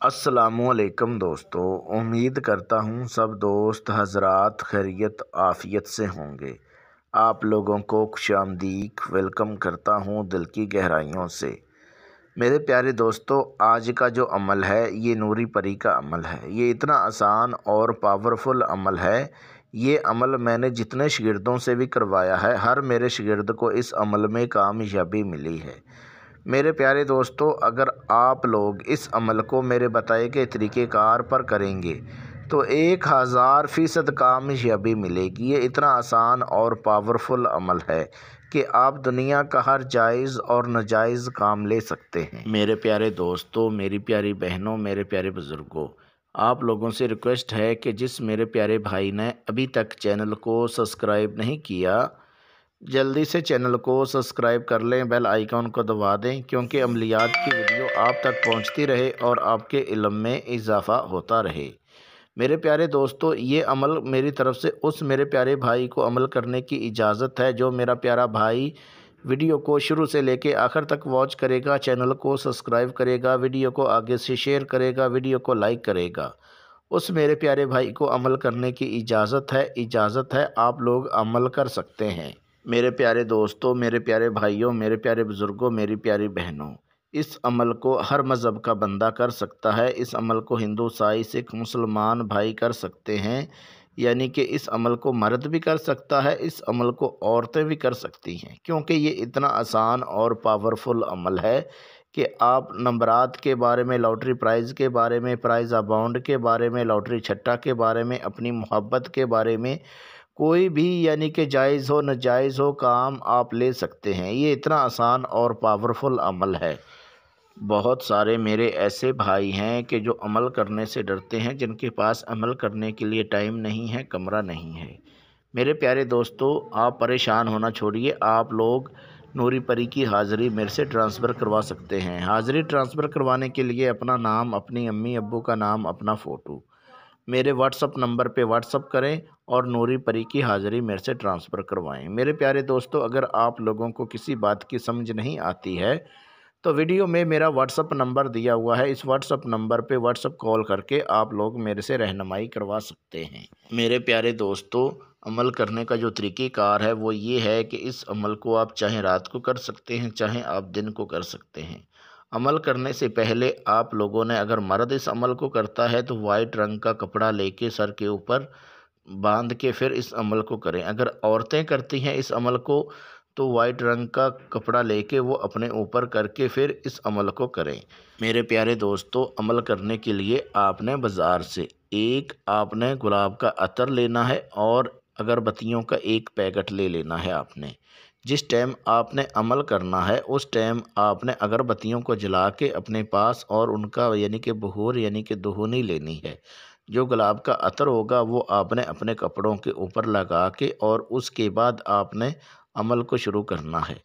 अस्सलामुअलैकुम दोस्तों, उम्मीद करता हूँ सब दोस्त हज़रात खैरियत आफ़ियत से होंगे। आप लोगों को खुशामदीद वेलकम करता हूँ दिल की गहराइयों से। मेरे प्यारे दोस्तों, आज का जो अमल है ये नूरी परी का अमल है। ये इतना आसान और पावरफुल अमल है। ये अमल मैंने जितने शागिर्दों से भी करवाया है, हर मेरे शागिर्द को इस अमल में कामयाबी मिली है। मेरे प्यारे दोस्तों, अगर आप लोग इस अमल को मेरे बताए गए तरीक़ेकार पर करेंगे तो 1000% कामयाबी मिलेगी। ये इतना आसान और पावरफुल अमल है कि आप दुनिया का हर जायज़ और नाजायज़ काम ले सकते हैं। मेरे प्यारे दोस्तों, मेरी प्यारी बहनों, मेरे प्यारे बुज़ुर्गों, आप लोगों से रिक्वेस्ट है कि जिस मेरे प्यारे भाई ने अभी तक चैनल को सब्सक्राइब नहीं किया, जल्दी से चैनल को सब्सक्राइब कर लें, बेल आइकॉन को दबा दें, क्योंकि अमलियात की वीडियो आप तक पहुंचती रहे और आपके इल्म में इजाफ़ा होता रहे। मेरे प्यारे दोस्तों, ये अमल मेरी तरफ से उस मेरे प्यारे भाई को अमल करने की इजाज़त है जो मेरा प्यारा भाई वीडियो को शुरू से लेके आखिर तक वॉच करेगा, चैनल को सब्सक्राइब करेगा, वीडियो को आगे से शेयर करेगा, वीडियो को लाइक करेगा। उस मेरे प्यारे भाई को अमल करने की इजाज़त है, आप लोग अमल कर सकते हैं। मेरे प्यारे दोस्तों, मेरे प्यारे भाइयों, मेरे प्यारे बुज़ुर्गों, मेरी प्यारी बहनों, इस अमल को हर मज़हब का बंदा कर सकता है। इस अमल को हिंदू, ईसाई, सिख, मुसलमान भाई कर सकते हैं। यानी कि इस अमल को मर्द भी कर सकता है, इस अमल को औरतें भी कर सकती हैं, क्योंकि ये इतना आसान और पावरफुल अमल है कि आप नंबरात के बारे में, लॉटरी प्राइज़ के बारे में, प्राइज़ अमाउंट के बारे में, लॉटरी छट्टा के बारे में, अपनी मोहब्बत के बारे में, कोई भी यानी कि जायज़ हो नाजायज़ हो काम आप ले सकते हैं। ये इतना आसान और पावरफुल अमल है। बहुत सारे मेरे ऐसे भाई हैं कि जो अमल करने से डरते हैं, जिनके पास अमल करने के लिए टाइम नहीं है, कमरा नहीं है। मेरे प्यारे दोस्तों, आप परेशान होना छोड़िए, आप लोग नूरी परी की हाज़िरी मेरे से ट्रांसफ़र करवा सकते हैं। हाज़िरी ट्रांसफ़र करवाने के लिए अपना नाम, अपनी अम्मी अब्बू का नाम, अपना फ़ोटो मेरे व्हाट्सअप नंबर पे व्हाट्सअप करें और नूरी परी की हाज़िरी मेरे से ट्रांसफ़र करवाएं। मेरे प्यारे दोस्तों, अगर आप लोगों को किसी बात की समझ नहीं आती है तो वीडियो में मेरा व्हाट्सअप नंबर दिया हुआ है, इस व्हाट्सअप नंबर पे व्हाट्सअप कॉल करके आप लोग मेरे से रहनुमाई करवा सकते हैं। मेरे प्यारे दोस्तों, अमल करने का जो तरीक़ेकार है वो ये है कि इस अमल को आप चाहे रात को कर सकते हैं, चाहे आप दिन को कर सकते हैं। अमल करने से पहले आप लोगों ने, अगर मर्द इस अमल को करता है तो वाइट रंग का कपड़ा लेके सर के ऊपर बांध के फिर इस अमल को करें। अगर औरतें करती हैं इस अमल को तो वाइट रंग का कपड़ा लेके वो अपने ऊपर करके फिर इस अमल को करें। मेरे प्यारे दोस्तों, अमल करने के लिए आपने बाज़ार से आपने गुलाब का अतर लेना है और अगरबत्तियों का एक पैकेट ले लेना है। आपने जिस टाइम आपने अमल करना है उस टाइम आपने अगरबत्तियों को जला के अपने पास और उनका यानी कि बहूर यानी कि दुहनी लेनी है। जो गुलाब का अतर होगा वो आपने अपने कपड़ों के ऊपर लगा के और उसके बाद आपने अमल को शुरू करना है।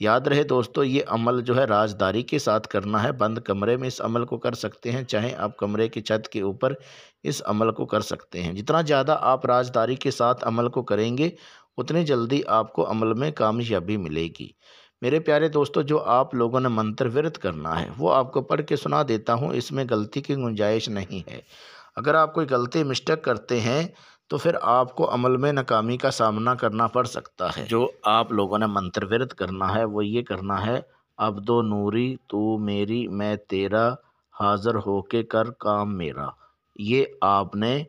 याद रहे दोस्तों, ये अमल जो है राजदारी के साथ करना है। बंद कमरे में इस अमल को कर सकते हैं, चाहे आप कमरे की छत के ऊपर इस अमल को कर सकते हैं। जितना ज़्यादा आप राजदारी के साथ अमल को करेंगे उतनी जल्दी आपको अमल में कामयाबी मिलेगी। मेरे प्यारे दोस्तों, जो आप लोगों ने मंत्र विरत करना है वो आपको पढ़ के सुना देता हूँ, इसमें गलती की गुंजाइश नहीं है। अगर आप कोई गलती मिस्टेक करते हैं तो फिर आपको अमल में नाकामी का सामना करना पड़ सकता है। जो आप लोगों ने मंत्र विरत करना है वो ये करना है, अब दो नूरी तू मेरी मैं तेरा, हाज़िर होके कर काम मेरा। ये आपने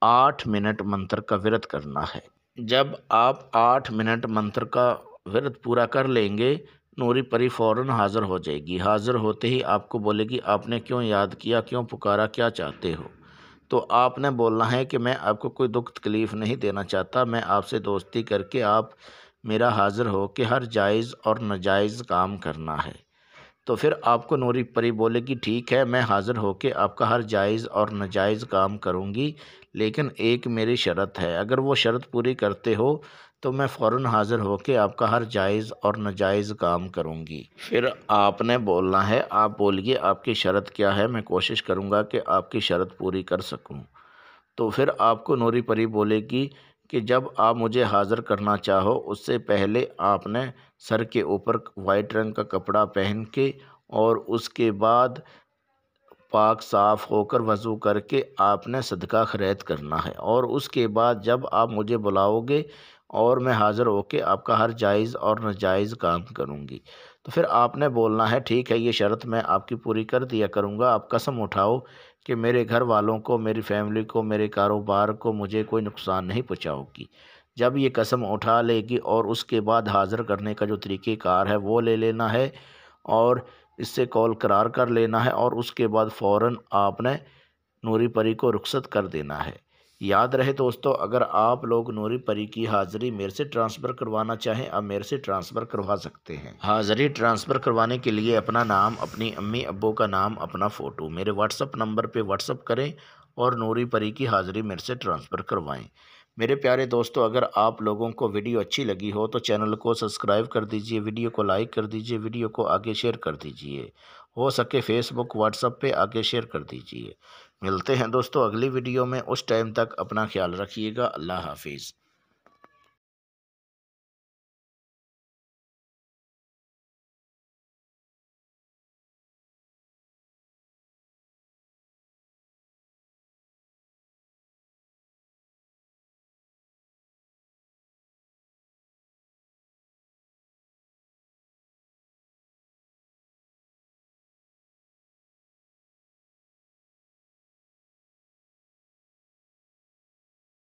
8 मिनट मंत्र का विरत करना है। जब आप 8 मिनट मंत्र का विरत पूरा कर लेंगे, नूरी परी फ़ौरन हाज़िर हो जाएगी। हाज़िर होते ही आपको बोलेगी आपने क्यों याद किया, क्यों पुकारा, क्या चाहते हो। तो आपने बोलना है कि मैं आपको कोई दुख तकलीफ़ नहीं देना चाहता, मैं आपसे दोस्ती करके आप मेरा हाज़िर हो के हर जायज़ और नाजायज़ काम करना है। तो फिर आपको नूरी परी बोलेगी ठीक है, मैं हाज़िर होके आपका हर जायज़ और नाजायज़ काम करूँगी, लेकिन एक मेरी शर्त है। अगर वो शर्त पूरी करते हो तो मैं फ़ौरन हाज़िर होके आपका हर जायज़ और नाजायज़ काम करूँगी। फिर आपने बोलना है, आप बोलिए आपकी शर्त क्या है, मैं कोशिश करूँगा कि आपकी शर्त पूरी कर सकूँ। तो फिर आपको नूरी परी बोलेगी कि जब आप मुझे हाज़िर करना चाहो उससे पहले आपने सर के ऊपर वाइट रंग का कपड़ा पहन के और उसके बाद پاک صاف ہو کر وضو کر کے آپ نے صدقہ خیرات کرنا ہے، اور اس کے بعد جب آپ مجھے بلاؤ گے اور میں حاضر ہو کے آپ کا ہر جائز اور ناجائز کام کروں گی، تو پھر آپ نے بولنا ہے ٹھیک ہے یہ شرط میں آپ کی پوری کر دیا کروں گا، آپ قسم اٹھاؤ کہ میرے گھر والوں کو، میری فیملی کو، میرے کاروبار کو مجھے کوئی نقصان نہیں پہنچاؤ گی۔ جب یہ قسم اٹھا لے گی اور اس کے بعد حاضر کرنے کا جو طریقہ کار ہے وہ لے لینا ہے، اور اس سے کال قرار کر لینا ہے، اور اس کے بعد فوراً آپ نے نوری پری کو رخصت کر دینا ہے۔ یاد رہے دوستو، اگر آپ لوگ نوری پری کی حاضری میرے سے ٹرانسفر کروانا چاہیں، آپ میرے سے ٹرانسفر کروا سکتے ہیں۔ حاضری ٹرانسفر کروانے کے لیے اپنا نام، اپنی امی ابو کا نام، اپنا فوٹو میرے واٹس اپ نمبر پہ واٹس اپ کریں اور نوری پری کی حاضری میرے سے ٹرانسفر کروائیں۔ میرے پیارے دوستو، اگر آپ لوگوں کو ویڈیو اچھی لگی ہو تو چینل کو سبسکرائب کر دیجئے، ویڈیو کو لائک کر دیجئے، ویڈیو کو آگے شیئر کر دیجئے، ہو سکے فیس بک واٹس اپ پہ آگے شیئر کر دیجئے۔ ملتے ہیں دوستو اگلی ویڈیو میں، اس ٹائم تک اپنا خیال رکھیے گا۔ اللہ حافظ۔